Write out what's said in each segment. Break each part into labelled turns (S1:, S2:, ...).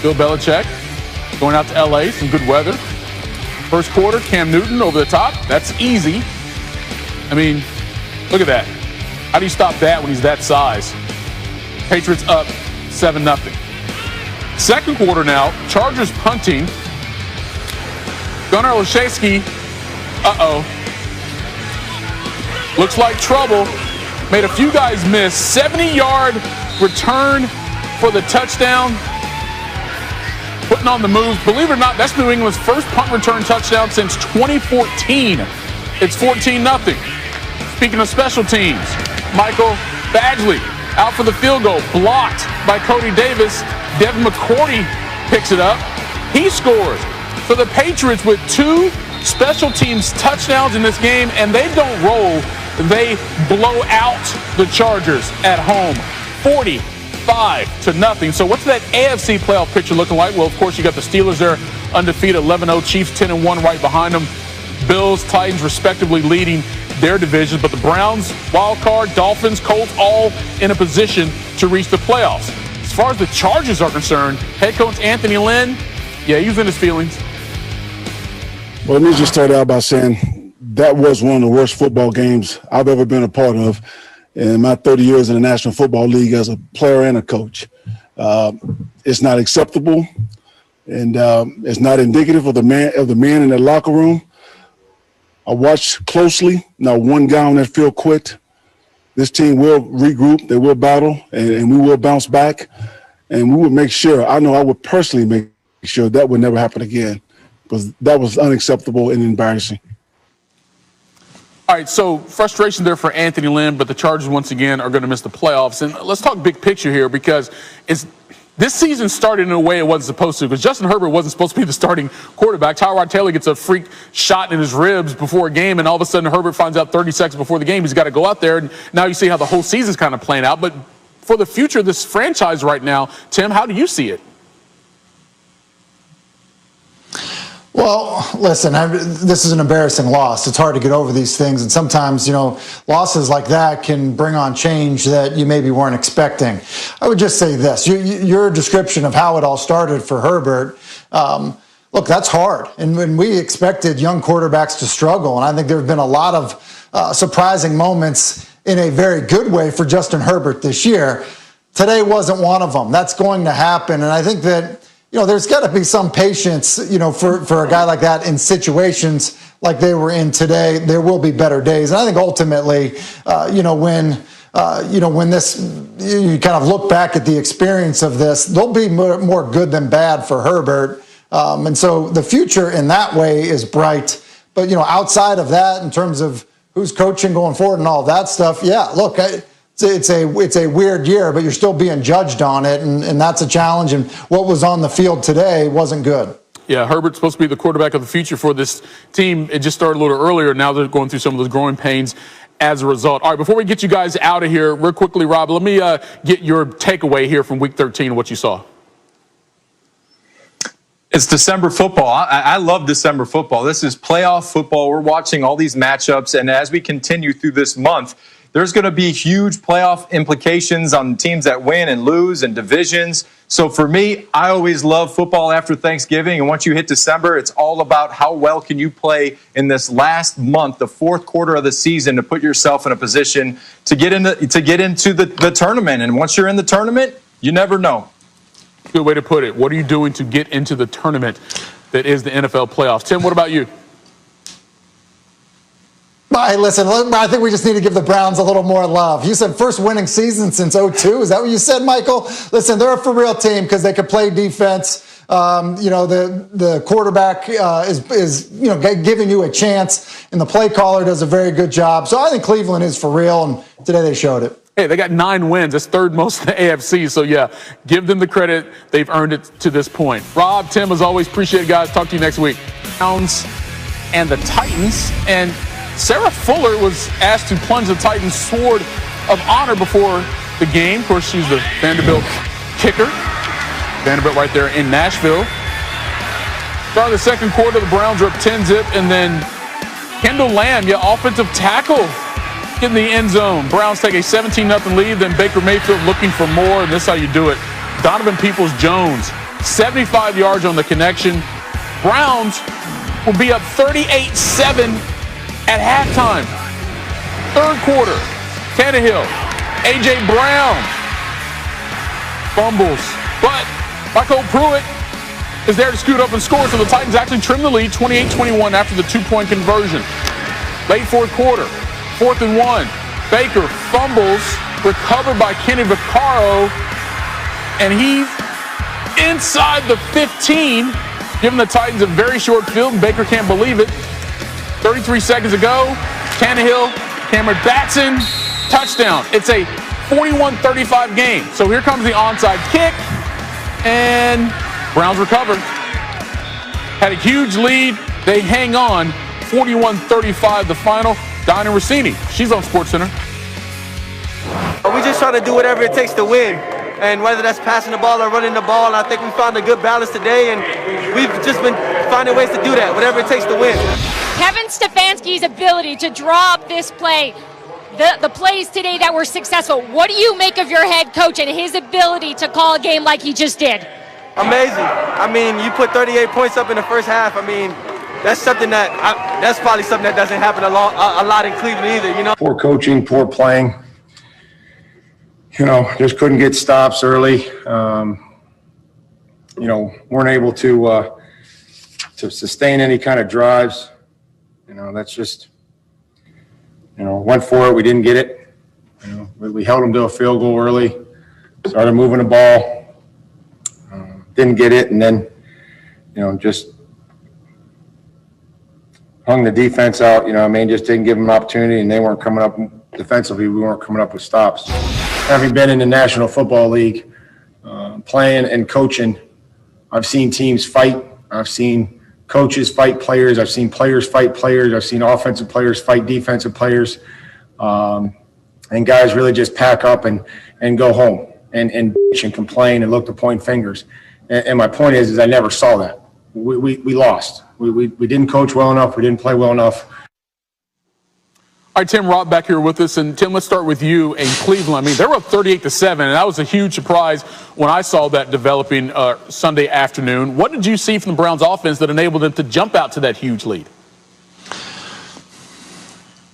S1: Bill Belichick going out to L.A., some good weather. First quarter, Cam Newton over the top. That's easy. I mean, look at that. How do you stop that when he's that size? Patriots up 7-0. Second quarter now, Chargers punting. Gunnar Olszewski, looks like trouble. Made a few guys miss. 70-yard return for the touchdown. Putting on the move. Believe it or not, that's New England's first punt return touchdown since 2014. It's 14-0. Speaking of special teams, Michael Badgley out for the field goal. Blocked by Cody Davis. Devin McCourty picks it up. He scores. So the Patriots with 2 special teams touchdowns in this game, and they don't roll. They blow out the Chargers at home, 45-0. So what's that AFC playoff picture looking like? Well, of course, you got the Steelers there, undefeated, 11-0. Chiefs 10-1 right behind them. Bills, Titans, respectively leading their divisions. But the Browns, wild card, Dolphins, Colts, all in a position to reach the playoffs. As far as the Chargers are concerned, head coach Anthony Lynn, yeah, he's in his feelings.
S2: Well, let me just start out by saying that was one of the worst football games I've ever been a part of in my 30 years in the National Football League as a player and a coach. It's not acceptable, and it's not indicative of the men in the locker room. I watched closely. Not one guy on that field quit. This team will regroup, they will battle, and we will bounce back. And we will make sure, I know I would personally make sure that would never happen again, because that was unacceptable and embarrassing.
S1: All right, so frustration there for Anthony Lynn, but the Chargers once again are going to miss the playoffs. And let's talk big picture here, because this season started in a way it wasn't supposed to, because Justin Herbert wasn't supposed to be the starting quarterback. Tyrod Taylor gets a freak shot in his ribs before a game, and all of a sudden Herbert finds out 30 seconds before the game he's got to go out there. And now you see how the whole season's kind of playing out. But for the future of this franchise right now, Tim, how do you see it?
S3: Well, listen, this is an embarrassing loss. It's hard to get over these things. And sometimes, losses like that can bring on change that you maybe weren't expecting. I would just say this. Your description of how it all started for Herbert, look, that's hard. And when we expected young quarterbacks to struggle, and I think there have been a lot of surprising moments in a very good way for Justin Herbert this year. Today wasn't one of them. That's going to happen. And I think that there's got to be some patience, for a guy like that in situations like they were in today. There will be better days. And I think ultimately, when this, you kind of look back at the experience of this, there'll be more good than bad for Herbert. And so the future in that way is bright. But, outside of that, in terms of who's coaching going forward and all that stuff, yeah, look, it's a weird year, but you're still being judged on it, and that's a challenge. And what was on the field today wasn't good.
S1: Yeah, Herbert's supposed to be the quarterback of the future for this team. It just started a little earlier. Now they're going through some of those growing pains as a result. All right, before we get you guys out of here, real quickly, Rob, let me get your takeaway here from Week 13, what you saw.
S4: It's December football. I love December football. This is playoff football. We're watching all these matchups, and as we continue through this month, there's going to be huge playoff implications on teams that win and lose and divisions. So for me, I always love football after Thanksgiving. And once you hit December, it's all about how well can you play in this last month, the fourth quarter of the season, to put yourself in a position to get into the tournament. And once you're in the tournament, you never know.
S1: Good way to put it. What are you doing to get into the tournament that is the NFL playoffs? Tim, what about you?
S3: Hey, listen, I think we just need to give the Browns a little more love. You said first winning season since 2002. Is that what you said, Michael? Listen, they're a for-real team because they can play defense. The quarterback is giving you a chance, and the play caller does a very good job. So I think Cleveland is for real, and today they showed it.
S1: Hey, they got 9 wins. That's third most in the AFC. So, yeah, give them the credit. They've earned it to this point. Rob, Tim, as always, appreciate it, guys. Talk to you next week. Browns and the Titans. And Sarah Fuller was asked to plunge the Titans' sword of honor before the game. Of course, she's the Vanderbilt kicker. Vanderbilt right there in Nashville. Start of the second quarter, the Browns are up 10-0. And then Kendall Lamb, offensive tackle, in the end zone. Browns take a 17-0 lead. Then Baker Mayfield looking for more, and this is how you do it. Donovan Peoples-Jones 75 yards on the connection. Browns will be up 38-7 at halftime. Third quarter, Tannehill, A.J. Brown fumbles, but Michael Pruitt is there to scoot up and score, so the Titans actually trim the lead 28-21 after the two-point conversion. Late fourth quarter, 4th and 1. Baker fumbles, recovered by Kenny Vaccaro, and he's inside the 15, giving the Titans a very short field, and Baker can't believe it. 33 seconds ago, Tannehill, Cameron Batson, touchdown. It's a 41-35 game. So here comes the onside kick, and Browns recover. Had a huge lead. They hang on. 41-35 the final. Diana Rossini, she's on SportsCenter.
S5: We just try to do whatever it takes to win. And whether that's passing the ball or running the ball, I think we found a good balance today, and we've just been finding ways to do that, whatever it takes to win.
S6: Kevin Stefanski's ability to draw up this play, the plays today that were successful, what do you make of your head coach and his ability to call a game like he just did?
S5: Amazing. I mean, you put 38 points up in the first half. I mean, that's something that's probably something that doesn't happen a lot in Cleveland either, you know.
S7: Poor coaching, poor playing. You know, just couldn't get stops early. You know, weren't able to sustain any kind of drives. You know, that's just, you know, went for it. We didn't get it. You know, we held them to a field goal early. Started moving the ball. Didn't get it, and then, you know, just hung the defense out. You know, I mean, just didn't give them an opportunity, and they weren't coming up defensively. We weren't coming up with stops. Having been in the National Football League, playing and coaching, I've seen teams fight. I've seen coaches fight players. I've seen players fight players. I've seen offensive players fight defensive players. And guys really just pack up and go home and bitch and complain and look to point fingers. And my point is I never saw that. We lost. We didn't coach well enough. We didn't play well enough.
S1: All right, Tim Roth back here with us. And Tim, let's start with you in Cleveland. I mean, they were up 38-7, and that was a huge surprise when I saw that developing Sunday afternoon. What did you see from the Browns offense that enabled them to jump out to that huge lead?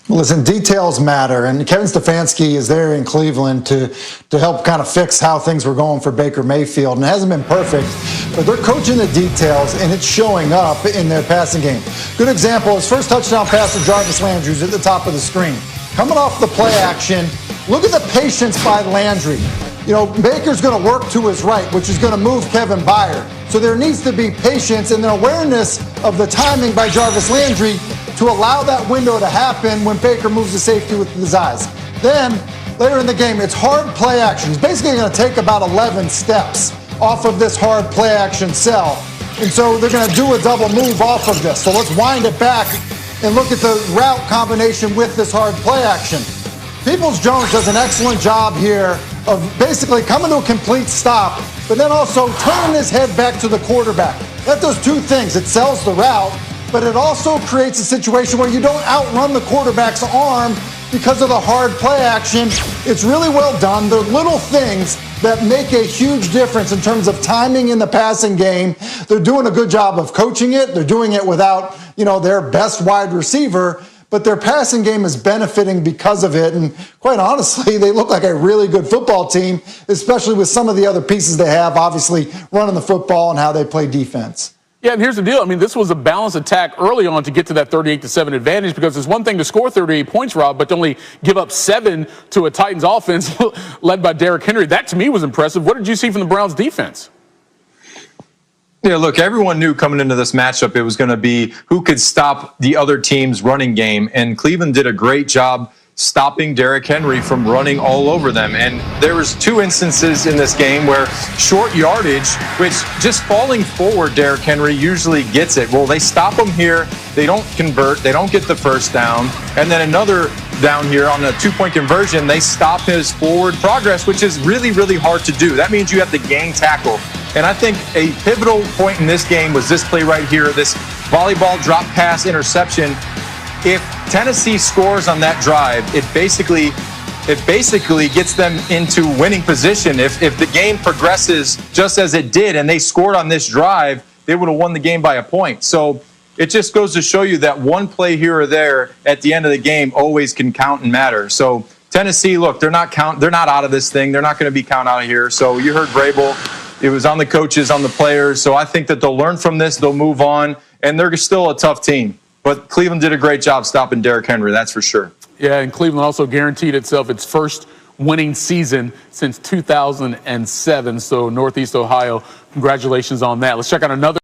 S3: Listen, details matter, and Kevin Stefanski is there in Cleveland to help kind of fix how things were going for Baker Mayfield, and it hasn't been perfect, but they're coaching the details, and it's showing up in their passing game. Good example, his first touchdown pass to Jarvis Landry is at the top of the screen. Coming off the play action, look at the patience by Landry. You know, Baker's going to work to his right, which is going to move Kevin Byard. So there needs to be patience and the awareness of the timing by Jarvis Landry to allow that window to happen when Baker moves to safety with his eyes. Then, later in the game, it's hard play action. He's basically going to take about 11 steps off of this hard play action cell. And so they're going to do a double move off of this. So let's wind it back and look at the route combination with this hard play action. Peoples-Jones does an excellent job here of basically coming to a complete stop, but then also turning his head back to the quarterback. That does two things. It sells the route, but it also creates a situation where you don't outrun the quarterback's arm because of the hard play action. It's really well done. They're little things that make a huge difference in terms of timing in the passing game. They're doing a good job of coaching it. They're doing it without, you know, their best wide receiver, but their passing game is benefiting because of it. And quite honestly, they look like a really good football team, especially with some of the other pieces they have, obviously running the football and how they play defense.
S1: Yeah, and here's the deal. I mean, this was a balanced attack early on to get to that 38-7 advantage, because it's one thing to score 38 points, Rob, but to only give up 7 to a Titans offense led by Derrick Henry. That, to me, was impressive. What did you see from the Browns defense?
S4: Yeah, look, everyone knew coming into this matchup it was going to be who could stop the other team's running game, and Cleveland did a great job stopping Derrick Henry from running all over them. And there was 2 instances in this game where short yardage, which just falling forward, Derrick Henry usually gets it. Well, they stop him here. They don't convert. They don't get the first down. And then another down here on a 2-point conversion, they stop his forward progress, which is really, really hard to do. That means you have to gang tackle. And I think a pivotal point in this game was this play right here, this volleyball drop pass interception. If Tennessee scores on that drive, it basically it basically gets them into winning position. If the game progresses just as it did and they scored on this drive, they would have won the game by a point. So it just goes to show you that one play here or there at the end of the game always can count and matter. So Tennessee, look, they're not out of this thing. They're not going to be counted out of here. So you heard Vrabel. It was on the coaches, on the players. So I think that they'll learn from this. They'll move on. And they're still a tough team. But Cleveland did a great job stopping Derrick Henry, that's for sure.
S1: Yeah, and Cleveland also guaranteed itself its first winning season since 2007. So Northeast Ohio, congratulations on that. Let's check out another.